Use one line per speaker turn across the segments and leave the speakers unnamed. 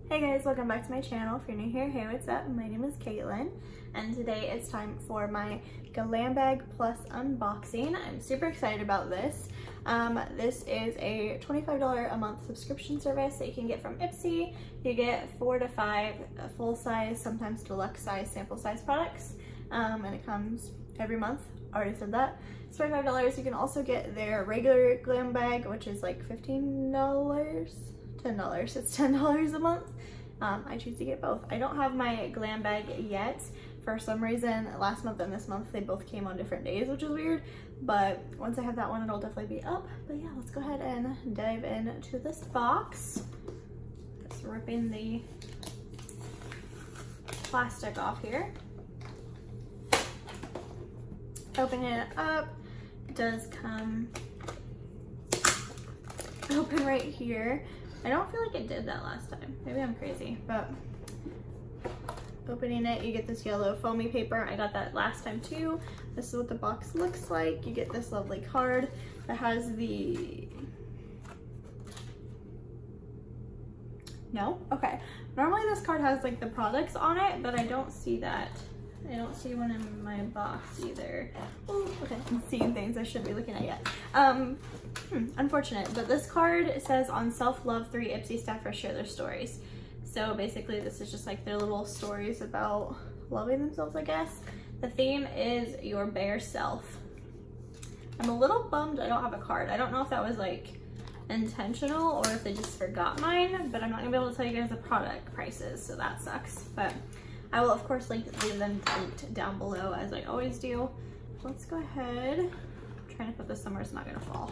Hey guys, welcome back to my channel. If you're new here, hey, what's up? My name is Caitlin, and today it's time for my Glam Bag Plus unboxing. I'm super excited about this. This is a $25 a month subscription service that you can get from Ipsy. You get 4 to 5 full-size, sometimes deluxe size, sample size products, and it comes every month. Already said that. It's $25. You can also get their regular Glam Bag, which is like $15. $10. It's $10 a month. I choose to get both. I don't have my Glam Bag yet. For some reason, last month and this month, they both came on different days, which is weird. But once I have that one, it'll definitely be up. But yeah, let's go ahead and dive into this box. Just ripping the plastic off here. Opening it up, it does come open right here. I don't feel like it did that last time. Maybe I'm crazy, but opening it, you get this yellow foamy paper. I got that last time too. This is what the box looks like. You get this lovely card that has the... No? Okay. Normally this card has like the products on it, but I don't see that. I don't see one in my box either. Oh, okay, I'm seeing things I shouldn't be looking at yet. Unfortunate, but this card says on self-love 3 Ipsy staffers share their stories. So basically this is just like their little stories about loving themselves, I guess. The theme is your bare self. I'm a little bummed I don't have a card. I don't know if that was like intentional or if they just forgot mine, but I'm not gonna be able to tell you guys the product prices, so that sucks. But I will of course leave them linked down below as I always do. Let's go ahead. I'm trying to put this somewhere it's not gonna fall.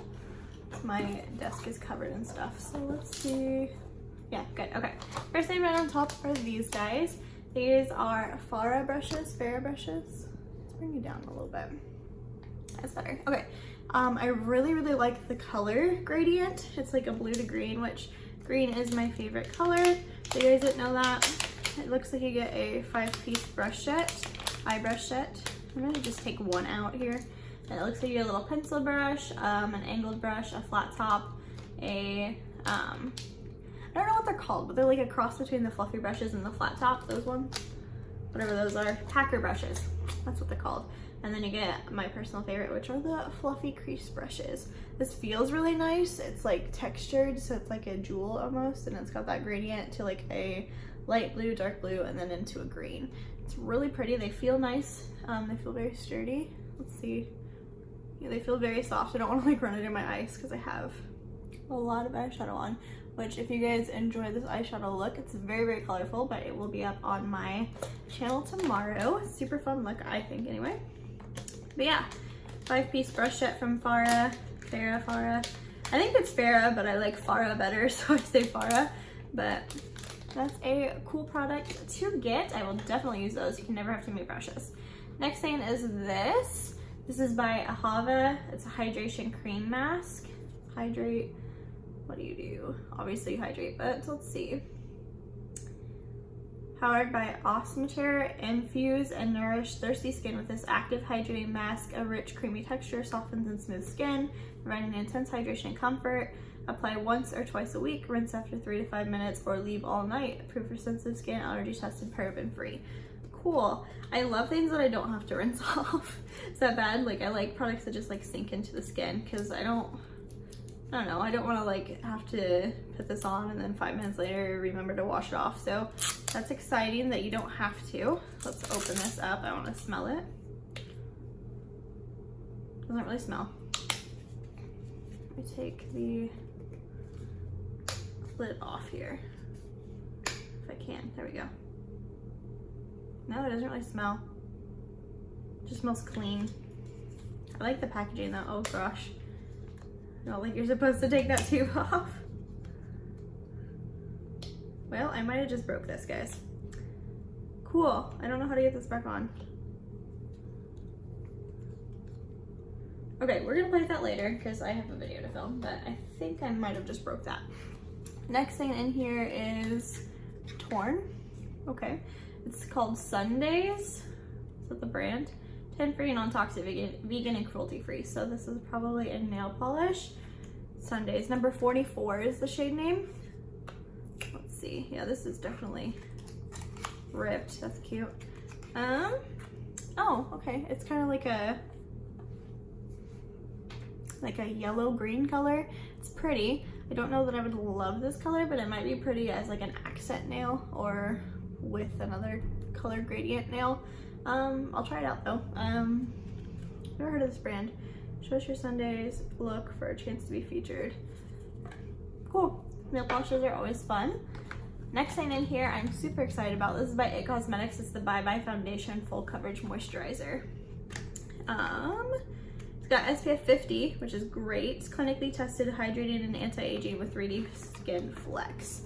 My desk is covered in stuff, so let's see. Yeah, good, okay. First thing right on top are these guys. These are Farah brushes, let's bring you down a little bit. That's better, okay. I really like the color gradient. It's like a blue to green, which green is my favorite color. If you guys didn't know that, it looks like you get a 5-piece brush set, eye brush set. I'm gonna just take one out here. And it looks like you get a little pencil brush, an angled brush, a flat top, I don't know what they're called, but they're like a cross between the fluffy brushes and the flat top, those ones. Whatever those are, packer brushes, that's what they're called. And then you get my personal favorite, which are the fluffy crease brushes. This feels really nice. It's like textured, so it's like a jewel almost, and it's got that gradient to like a light blue, dark blue, and then into a green. It's really pretty. They feel nice. They feel very sturdy. Let's see. Yeah, they feel very soft. I don't want to like run it in my eyes because I have a lot of eyeshadow on, which if you guys enjoy this eyeshadow look, it's very colorful, but it will be up on my channel tomorrow. Super fun look, I think, anyway. But yeah, 5-piece brush set from Farah. I think it's Farah, but I like Farah better, so I say Farah. But that's a cool product to get. I will definitely use those. You can never have too many brushes. Next thing is this. This is by Ahava. It's a hydration cream mask. Hydrate. What do? Obviously you hydrate, but let's see. Powered by Osmoter, infuse and nourish thirsty skin with this active hydrating mask. A rich creamy texture softens and smooths skin, providing intense hydration and comfort. Apply once or twice a week, rinse after 3 to 5 minutes, or leave all night. Approved for sensitive skin, allergy tested, paraben free. Cool. I love things that I don't have to rinse off. Is that bad? Like I like products that just like sink into the skin, because I don't know, I don't want to like have to put this on and then 5 minutes later remember to wash it off. So that's exciting that you don't have to. Let's open this up. I want to smell it. Doesn't really smell. Let me take the lid off here if I can. There we go. No, it doesn't really smell. It just smells clean. I like the packaging though. Oh gosh. No, like you're supposed to take that tube off. Well, I might have just broke this, guys. Cool. I don't know how to get this back on. Okay, we're gonna play with that later because I have a video to film, but I think I might have just broke that. Next thing in here is Torn. Okay. It's called Sundays. Is that the brand? 10-free, non-toxic, vegan, and cruelty-free. So this is probably a nail polish. Sundays. Number 44 is the shade name. Let's see. Yeah, this is definitely ripped. That's cute. Oh, okay. It's kind of like a yellow green color. It's pretty. I don't know that I would love this color, but it might be pretty as like an accent nail or with another color gradient nail. I'll try it out though. Never heard of this brand. Shows your Sundays look for a chance to be featured. Cool. Nail polishes are always fun. Next thing in here I'm super excited about. This is by It Cosmetics. It's the Bye Bye Foundation Full Coverage Moisturizer. It's got SPF 50, which is great. It's clinically tested, hydrated, and anti-aging with 3D Skin Flex.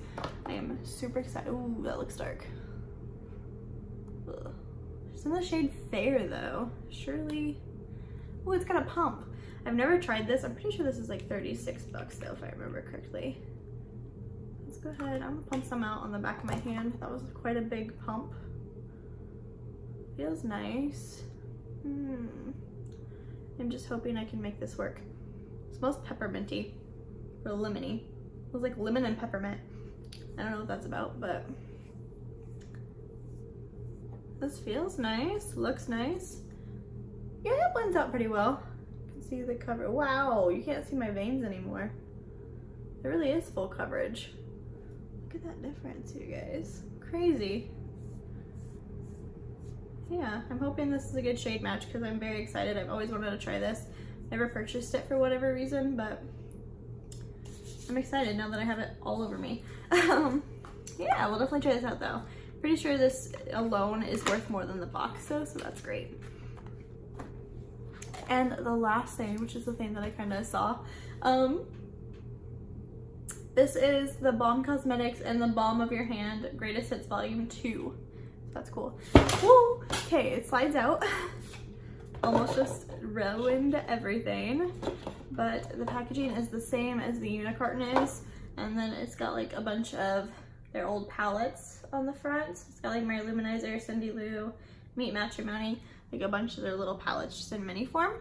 I am super excited. Ooh, that looks dark. Ugh. It's in the shade Fair though. Surely. Oh, it's got a pump. I've never tried this. I'm pretty sure this is like 36 bucks though, if I remember correctly. Let's go ahead. I'm gonna pump some out on the back of my hand. That was quite a big pump. Feels nice. I'm just hoping I can make this work. It smells pepperminty or lemony. It smells like lemon and peppermint. I don't know what that's about, but this feels nice, looks nice. Yeah, it blends out pretty well. You can see the cover. Wow, you can't see my veins anymore. It really is full coverage. Look at that difference, you guys. Crazy. Yeah, I'm hoping this is a good shade match because I'm very excited. I've always wanted to try this. Never purchased it for whatever reason, but I'm excited now that I have it all over me. Yeah, we'll definitely try this out though. Pretty sure this alone is worth more than the box though, so that's great. And the last thing, which is the thing that I kind of saw, this is the Balm Cosmetics and the Balm of Your Hand Greatest Hits Volume 2. That's cool. Woo! Okay, it slides out. Almost just ruined everything. But the packaging is the same as the Unicarton is. And then it's got like a bunch of their old palettes on the front. It's got like Mary Luminizer, Cindy Lou, Meet Matrimony, like a bunch of their little palettes just in mini form.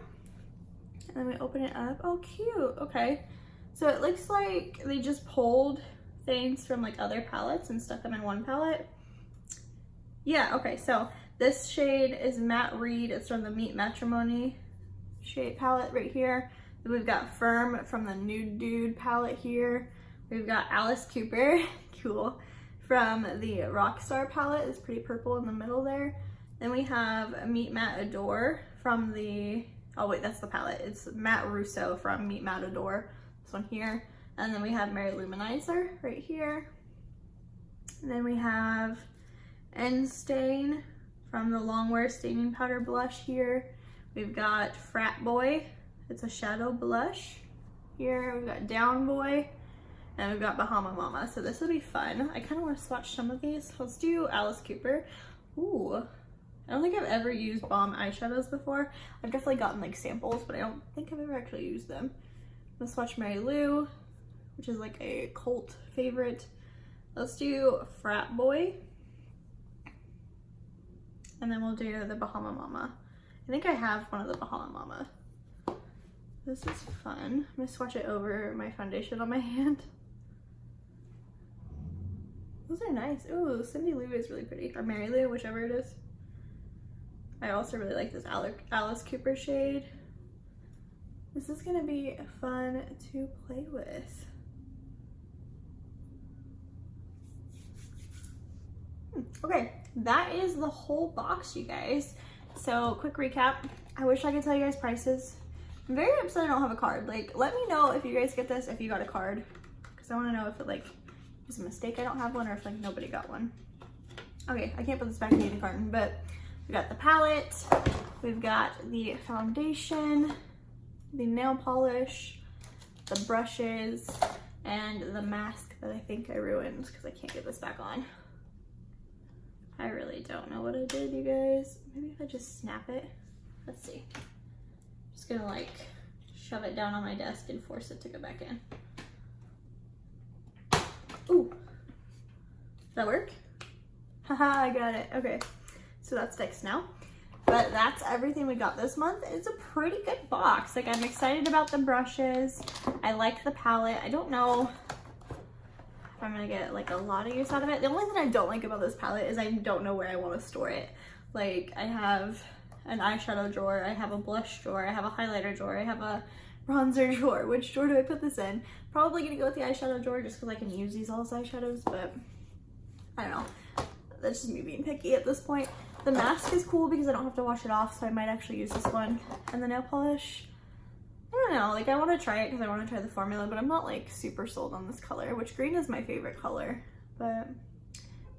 And then we open it up. Oh, cute. Okay. So it looks like they just pulled things from like other palettes and stuck them in one palette. Yeah, okay, so this shade is Matte Reed. It's from the Meet Matrimony shade palette right here. Then we've got Firm from the Nude Dude palette here. We've got Alice Cooper, cool, from the Rockstar palette. It's pretty purple in the middle there. Then we have Meet Matte Adore from the, oh wait, that's the palette. It's Matte Russo from Meet Matte Adore, this one here. And then we have Mary Luminizer right here. And then we have End Stain from the Longwear Staining Powder Blush here. We've got Frat Boy, it's a shadow blush here. We've got Down Boy, and we've got Bahama Mama. So this will be fun. I kind of want to swatch some of these. Let's do Alice Cooper. Ooh, I don't think I've ever used Balm eyeshadows before. I've definitely gotten like samples, but I don't think I've ever actually used them. Let's swatch Mary Lou, which is like a cult favorite. Let's do Frat Boy. And then we'll do the Bahama Mama. I think I have one of the Bahama Mama. This is fun. I'm gonna swatch it over my foundation on my hand. Those are nice. Ooh, Cindy Lou is really pretty. Or Mary Lou, whichever it is. I also really like this Alice Cooper shade. This is gonna be fun to play with. Okay, that is the whole box, you guys. So quick recap. I wish I could tell you guys prices. I'm very upset I don't have a card. Like, let me know if you guys get this, if you got a card, because I want to know if it like was a mistake I don't have one, or if like nobody got one. Okay, I can't put this back in the carton, but we got the palette, we've got the foundation, the nail polish, the brushes, and the mask that I think I ruined because I can't get this back on. I really don't know what I did, you guys. Maybe if I just snap it. Let's see. Just gonna like shove it down on my desk and force it to go back in. Ooh. Does that work? Haha, I got it. Okay. So that's fixed now. But that's everything we got this month. It's a pretty good box. Like, I'm excited about the brushes. I like the palette. I don't know. I'm gonna get like a lot of use out of it. The only thing I don't like about this palette is I don't know where I want to store it. Like I have an eyeshadow drawer, I have a blush drawer, I have a highlighter drawer, I have a bronzer drawer. Which drawer do I put this in? Probably gonna go with the eyeshadow drawer just because I can use these all as eyeshadows, but I don't know. That's just me being picky at this point. The mask is cool because I don't have to wash it off, so I might actually use this one. And the nail polish, I don't know, like I want to try it because I want to try the formula, but I'm not like super sold on this color, which green is my favorite color, but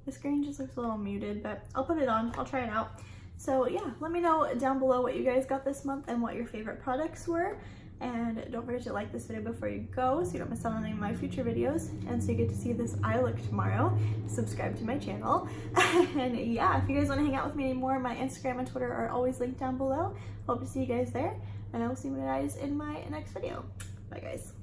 this green just looks a little muted, but I'll put it on, I'll try it out. So yeah, let me know down below what you guys got this month and what your favorite products were. And don't forget to like this video before you go so you don't miss out on any of my future videos, and so you get to see this eye look tomorrow. Subscribe to my channel. And yeah, if you guys want to hang out with me anymore, my Instagram and Twitter are always linked down below. Hope to see you guys there, and I will see you guys in my next video. Bye guys.